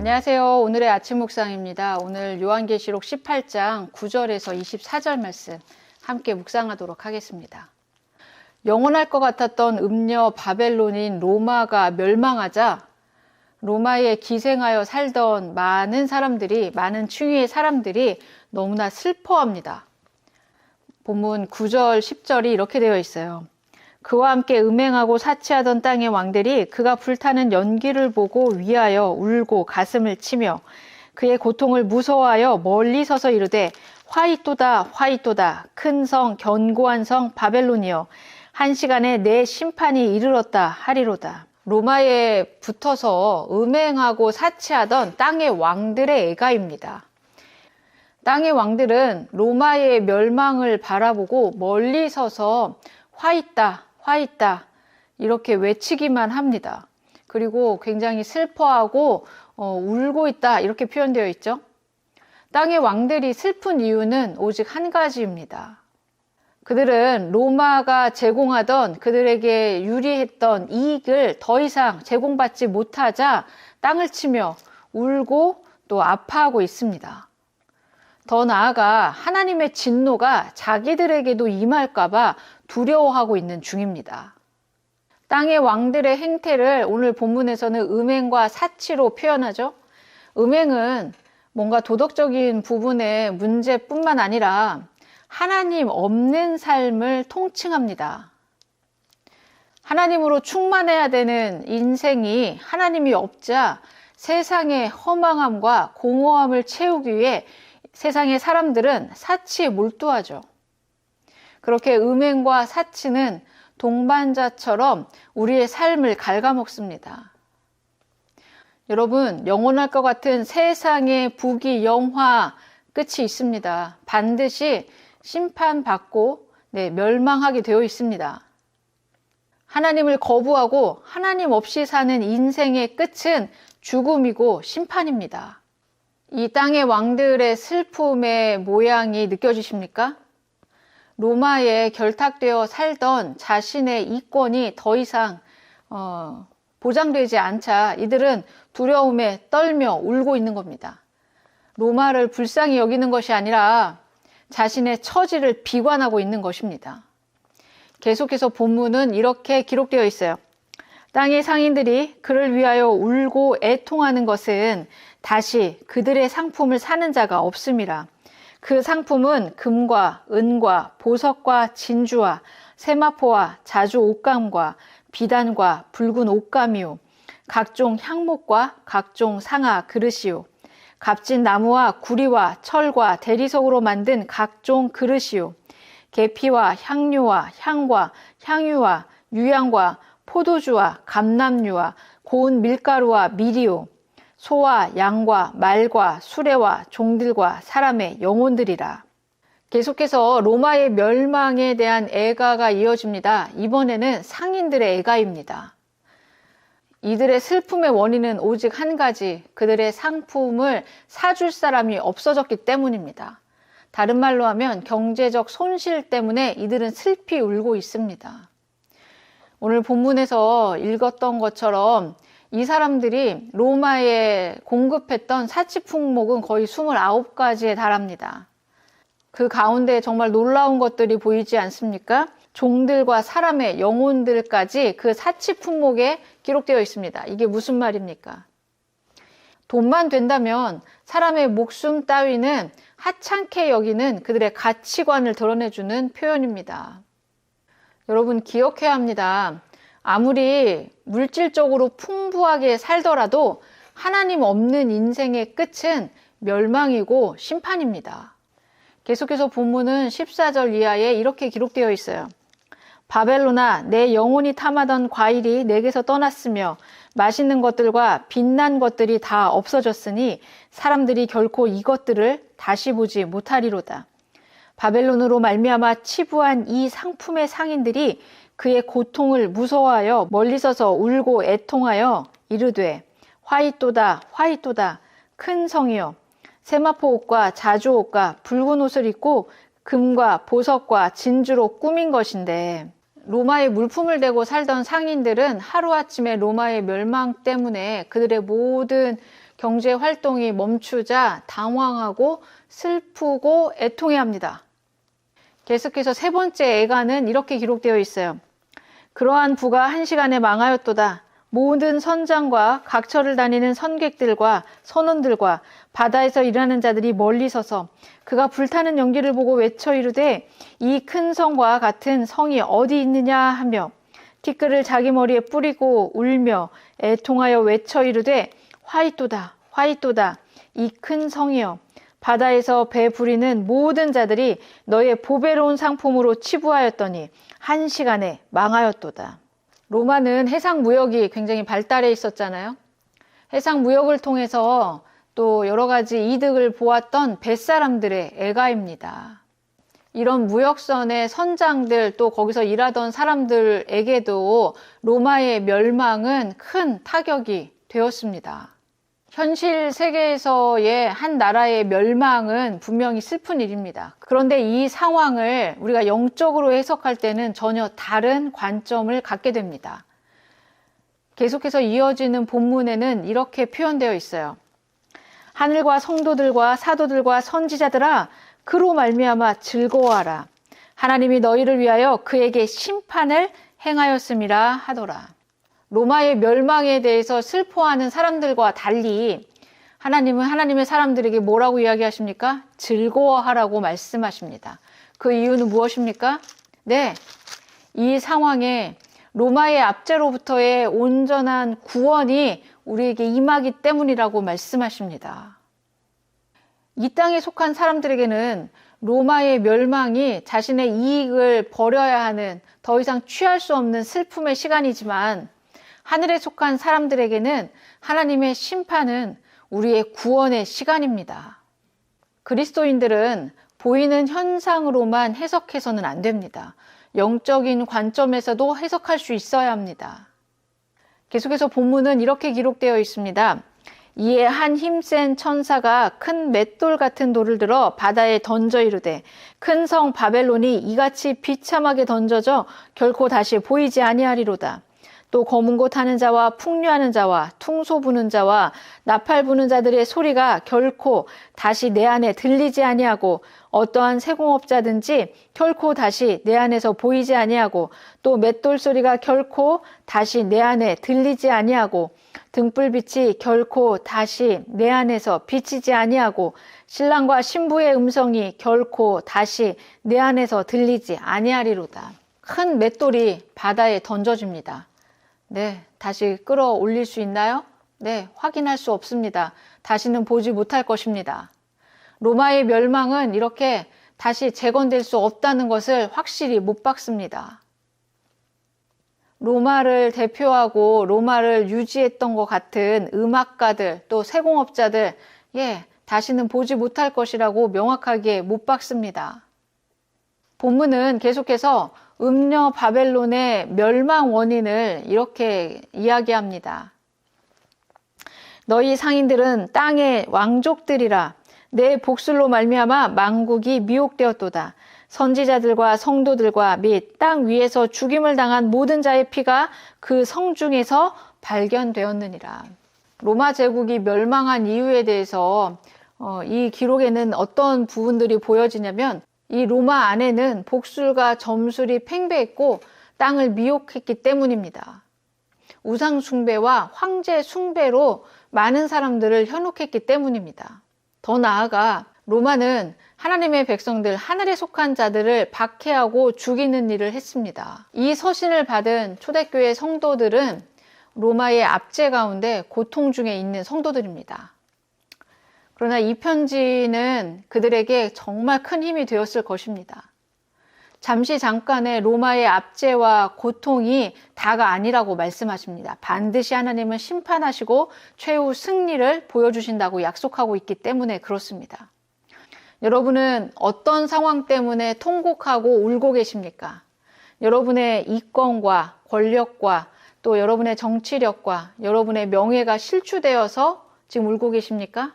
안녕하세요. 오늘의 아침 묵상입니다. 오늘 요한계시록 18장 9절에서 24절 말씀 함께 묵상하도록 하겠습니다. 영원할 것 같았던 음녀 바벨론인 로마가 멸망하자 로마에 기생하여 살던 많은 층위의 사람들이 너무나 슬퍼합니다. 본문 9절, 10절이 이렇게 되어 있어요. 그와 함께 음행하고 사치하던 땅의 왕들이 그가 불타는 연기를 보고 위하여 울고 가슴을 치며 그의 고통을 무서워하여 멀리 서서 이르되 화이또다 화이또다 큰 성 견고한 성 바벨론이여 한 시간에 내 심판이 이르렀다 하리로다. 로마에 붙어서 음행하고 사치하던 땅의 왕들의 애가입니다. 땅의 왕들은 로마의 멸망을 바라보고 멀리 서서 화있다 화있다 이렇게 외치기만 합니다. 그리고 굉장히 슬퍼하고 울고 있다 이렇게 표현되어 있죠. 땅의 왕들이 슬픈 이유는 오직 한 가지입니다. 그들은 로마가 제공하던 그들에게 유리했던 이익을 더 이상 제공받지 못하자 땅을 치며 울고 또 아파하고 있습니다. 더 나아가 하나님의 진노가 자기들에게도 임할까봐 두려워하고 있는 중입니다. 땅의 왕들의 행태를 오늘 본문에서는 음행과 사치로 표현하죠. 음행은 뭔가 도덕적인 부분의 문제뿐만 아니라 하나님 없는 삶을 통칭합니다. 하나님으로 충만해야 되는 인생이 하나님이 없자 세상의 허망함과 공허함을 채우기 위해 세상의 사람들은 사치에 몰두하죠. 그렇게 음행과 사치는 동반자처럼 우리의 삶을 ඝ을가먹습니다. 여러분, 영원할 것 같은 세상의 부귀 영화 끝이 있습니다. 반드시 심판받고 멸망하게 되어 있습니다. 하나님을 거부하고 하나님 없이 사는 인생의 끝은 죽음이고 심판입니다. 이 땅의 왕들의 슬픔의 모양이 느껴지십니까? 로마에 결탁되어 살던 자신의 이권이 더 이상 보장되지 않자 이들은 두려움에 떨며 울고 있는 겁니다. 로마를 불쌍히 여기는 것이 아니라 자신의 처지를 비관하고 있는 것입니다. 계속해서 본문은 이렇게 기록되어 있어요. 땅의 상인들이 그를 위하여 울고 애통하는 것은 다시 그들의 상품을 사는 자가 없음이라. 그 상품은 금과 은과 보석과 진주와 세마포와 자주 옷감과 비단과 붉은 옷감이요 각종 향목과 각종 상아 그릇이요 값진 나무와 구리와 철과 대리석으로 만든 각종 그릇이요 계피와 향료와 향과 향유와 유향과 포도주와 감람류와 고운 밀가루와 밀이요 소와 양과 말과 수레와 종들과 사람의 영혼들이라. 계속해서 로마의 멸망에 대한 애가가 이어집니다. 이번에는 상인들의 애가입니다. 이들의 슬픔의 원인은 오직 한 가지, 그들의 상품을 사줄 사람이 없어졌기 때문입니다. 다른 말로 하면 경제적 손실 때문에 이들은 슬피 울고 있습니다. 오늘 본문에서 읽었던 것처럼 이 사람들이 로마에 공급했던 사치 품목은 거의 29가지에 달합니다. 그 가운데 정말 놀라운 것들이 보이지 않습니까? 종들과 사람의 영혼들까지 그 사치 품목에 기록되어 있습니다. 이게 무슨 말입니까? 돈만 된다면 사람의 목숨 따위는 하찮게 여기는 그들의 가치관을 드러내주는 표현입니다. 여러분 기억해야 합니다. 아무리 물질적으로 풍부하게 살더라도 하나님 없는 인생의 끝은 멸망이고 심판입니다. 계속해서 본문은 14절 이하에 이렇게 기록되어 있어요. 바벨론아, 내 영혼이 탐하던 과일이 내게서 떠났으며 맛있는 것들과 빛난 것들이 다 없어졌으니 사람들이 결코 이것들을 다시 보지 못하리로다. 바벨론으로 말미암아 치부한 이 상품의 상인들이 그의 고통을 무서워하여 멀리 서서 울고 애통하여 이르되 화이또다 화이또다 큰 성이여 세마포 옷과 자주 옷과 붉은 옷을 입고 금과 보석과 진주로 꾸민 것인데 로마에 물품을 대고 살던 상인들은 하루아침에 로마의 멸망 때문에 그들의 모든 경제 활동이 멈추자 당황하고 슬프고 애통해합니다. 계속해서 세 번째 애가는 이렇게 기록되어 있어요. 그러한 부가 한 시간에 망하였도다. 모든 선장과 각처를 다니는 선객들과 선원들과 바다에서 일하는 자들이 멀리 서서 그가 불타는 연기를 보고 외쳐 이르되 이 큰 성과 같은 성이 어디 있느냐 하며 티끌을 자기 머리에 뿌리고 울며 애통하여 외쳐 이르되 화이또다 화이또다 이 큰 성이여 바다에서 배 부리는 모든 자들이 너의 보배로운 상품으로 치부하였더니 한 시간에 망하였도다. 로마는 해상 무역이 굉장히 발달해 있었잖아요. 해상 무역을 통해서 또 여러 가지 이득을 보았던 뱃사람들의 애가입니다. 이런 무역선의 선장들 또 거기서 일하던 사람들에게도 로마의 멸망은 큰 타격이 되었습니다. 현실 세계에서의 한 나라의 멸망은 분명히 슬픈 일입니다. 그런데 이 상황을 우리가 영적으로 해석할 때는 전혀 다른 관점을 갖게 됩니다. 계속해서 이어지는 본문에는 이렇게 표현되어 있어요. 하늘과 성도들과 사도들과 선지자들아 그로 말미암아 즐거워하라. 하나님이 너희를 위하여 그에게 심판을 행하였음이라 하더라. 로마의 멸망에 대해서 슬퍼하는 사람들과 달리 하나님은 하나님의 사람들에게 뭐라고 이야기하십니까? 즐거워하라고 말씀하십니다. 그 이유는 무엇입니까? 네, 이 상황에 로마의 압제로부터의 온전한 구원이 우리에게 임하기 때문이라고 말씀하십니다. 이 땅에 속한 사람들에게는 로마의 멸망이 자신의 이익을 버려야 하는 더 이상 취할 수 없는 슬픔의 시간이지만 하늘에 속한 사람들에게는 하나님의 심판은 우리의 구원의 시간입니다. 그리스도인들은 보이는 현상으로만 해석해서는 안 됩니다. 영적인 관점에서도 해석할 수 있어야 합니다. 계속해서 본문은 이렇게 기록되어 있습니다. 이에 한 힘센 천사가 큰 맷돌 같은 돌을 들어 바다에 던져 이르되 큰 성 바벨론이 이같이 비참하게 던져져 결코 다시 보이지 아니하리로다. 또 검은 곳 하는 자와 풍류하는 자와 퉁소 부는 자와 나팔 부는 자들의 소리가 결코 다시 내 안에 들리지 아니하고 어떠한 세공업자든지 결코 다시 내 안에서 보이지 아니하고 또 맷돌 소리가 결코 다시 내 안에 들리지 아니하고 등불빛이 결코 다시 내 안에서 비치지 아니하고 신랑과 신부의 음성이 결코 다시 내 안에서 들리지 아니하리로다. 큰 맷돌이 바다에 던져집니다. 네, 다시 끌어올릴 수 있나요? 네, 확인할 수 없습니다. 다시는 보지 못할 것입니다. 로마의 멸망은 이렇게 다시 재건될 수 없다는 것을 확실히 못 박습니다. 로마를 대표하고 로마를 유지했던 것 같은 음악가들 또 세공업자들 다시는 보지 못할 것이라고 명확하게 못 박습니다. 본문은 계속해서 음녀 바벨론의 멸망 원인을 이렇게 이야기합니다. 너희 상인들은 땅의 왕족들이라. 내 복술로 말미암아 만국이 미혹되었도다. 선지자들과 성도들과 및 땅 위에서 죽임을 당한 모든 자의 피가 그 성 중에서 발견되었느니라. 로마 제국이 멸망한 이유에 대해서 이 기록에는 어떤 부분들이 보여지냐면 이 로마 안에는 복술과 점술이 팽배했고 땅을 미혹했기 때문입니다. 우상 숭배와 황제 숭배로 많은 사람들을 현혹했기 때문입니다. 더 나아가 로마는 하나님의 백성들, 하늘에 속한 자들을 박해하고 죽이는 일을 했습니다. 이 서신을 받은 초대교회 성도들은 로마의 압제 가운데 고통 중에 있는 성도들입니다. 그러나 이 편지는 그들에게 정말 큰 힘이 되었을 것입니다. 잠시 잠깐의 로마의 압제와 고통이 다가 아니라고 말씀하십니다. 반드시 하나님은 심판하시고 최후 승리를 보여주신다고 약속하고 있기 때문에 그렇습니다. 여러분은 어떤 상황 때문에 통곡하고 울고 계십니까? 여러분의 이권과 권력과 또 여러분의 정치력과 여러분의 명예가 실추되어서 지금 울고 계십니까?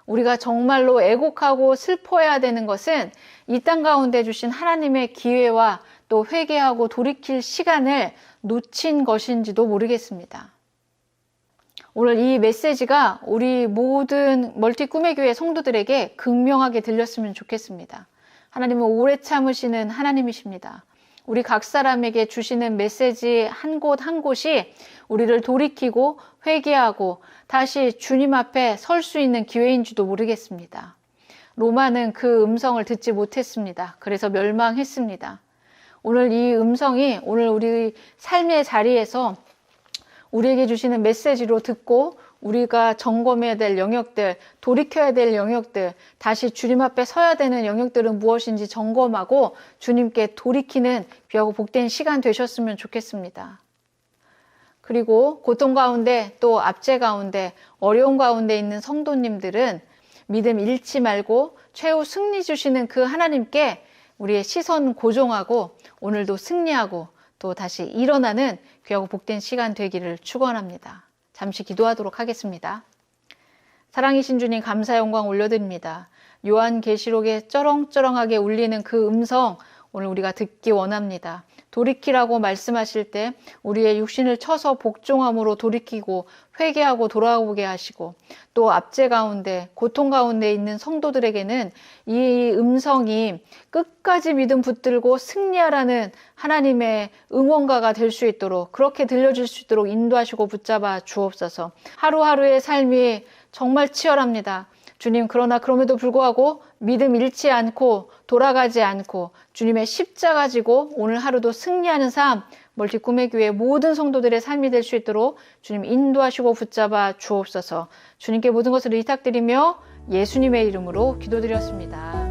우리가 정말로 애곡하고 슬퍼해야 되는 것은 이 땅 가운데 주신 하나님의 기회와 또 회개하고 돌이킬 시간을 놓친 것인지도 모르겠습니다. 오늘 이 메시지가 우리 모든 멀티 꿈의 교회 성도들에게 극명하게 들렸으면 좋겠습니다. 하나님은 오래 참으시는 하나님이십니다. 우리 각 사람에게 주시는 메시지 한 곳 한 곳이 우리를 돌이키고 회개하고 다시 주님 앞에 설 수 있는 기회인지도 모르겠습니다. 로마는 그 음성을 듣지 못했습니다. 그래서 멸망했습니다. 오늘 이 음성이 오늘 우리 삶의 자리에서 우리에게 주시는 메시지로 듣고 우리가 점검해야 될 영역들, 돌이켜야 될 영역들, 다시 주님 앞에 서야 되는 영역들은 무엇인지 점검하고 주님께 돌이키는 귀하고 복된 시간 되셨으면 좋겠습니다. 그리고 고통 가운데 또 압제 가운데 어려운 가운데 있는 성도님들은 믿음 잃지 말고 최후 승리 주시는 그 하나님께 우리의 시선 고정하고 오늘도 승리하고 또 다시 일어나는 귀하고 복된 시간 되기를 축원합니다. 잠시 기도하도록 하겠습니다. 사랑이신 주님 감사 영광 올려드립니다. 요한계시록에 쩌렁쩌렁하게 울리는 그 음성 오늘 우리가 듣기 원합니다. 돌이키라고 말씀하실 때 우리의 육신을 쳐서 복종함으로 돌이키고 회개하고 돌아오게 하시고 또 압제 가운데 고통 가운데 있는 성도들에게는 이 음성이 끝까지 믿음 붙들고 승리하라는 하나님의 응원가가 될 수 있도록 그렇게 들려줄 수 있도록 인도하시고 붙잡아 주옵소서. 하루하루의 삶이 정말 치열합니다. 주님, 그러나 그럼에도 불구하고 믿음 잃지 않고 돌아가지 않고 주님의 십자가 지고 오늘 하루도 승리하는 삶, 멀티 꿈의 교회 모든 성도들의 삶이 될 수 있도록 주님 인도하시고 붙잡아 주옵소서. 주님께 모든 것을 의탁드리며 예수님의 이름으로 기도드렸습니다.